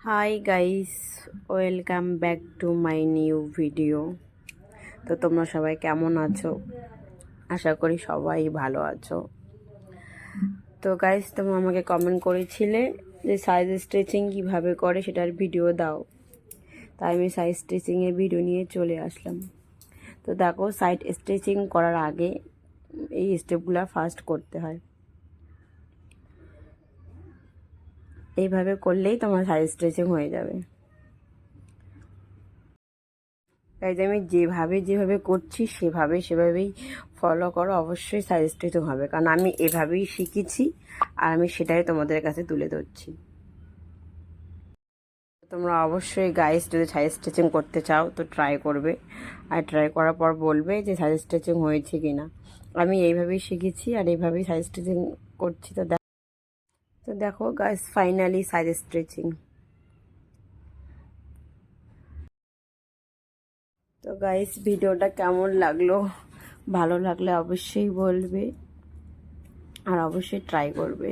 Hi guys, welcome back to my new video. তো তোমরা সবাই কেমন আছো? আশা করি সবাই ভালো আছো। তো গাইস, তোমরা আমাকে কমেন্ট করেছিলে যে সাইজ স্ট্রেচিং কীভাবে করে সেটার ভিডিও দাও, তাই আমি সাইজ স্ট্রেচিংয়ের ভিডিও নিয়ে চলে আসলাম। তো দেখো, সাইড স্ট্রেচিং করার আগে এই স্টেপগুলো ফার্স্ট করতে হয়। এইভাবে করলেই তোমার সাইড স্ট্রেচিং হয়ে যাবে। তাই যে আমি যেভাবে করছি সেভাবেই ফলো করো, অবশ্যই সাইড স্ট্রেচিং হবে, কারণ আমি এভাবেই শিখেছি আর আমি সেটাই তোমাদের কাছে তুলে ধরছি। তোমরা অবশ্যই গাইস যদি সাইড স্ট্রেচিং করতে চাও তো ট্রাই করবে, আর ট্রাই করার পর বলবে যে সাইড স্ট্রেচিং হয়েছে কি না। আমি এইভাবেই শিখেছি আর এইভাবেই সাইড স্ট্রেচিং করছি। তো দেখো গাইস, ফাইনালি সাইড স্ট্রেচিং। তো গাইস, ভিডিওটা কেমন লাগলো? ভালো লাগলে অবশ্যই বলবে আর অবশ্যই ট্রাই করবে।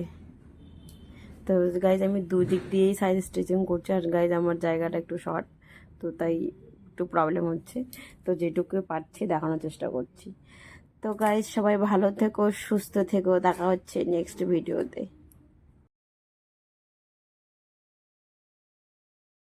তো গাইজ, আমি দুদিক দিয়েই সাইড স্টিচিং করছি, আর গাইজ আমার জায়গাটা একটু শর্ট, তো তাই একটু প্রবলেম হচ্ছে। তো যেটুকু পারছি দেখানোর চেষ্টা করছি। তো গাইজ, সবাই ভালো থেকো, সুস্থ থেকো, দেখা হচ্ছে নেক্সট ভিডিওতে।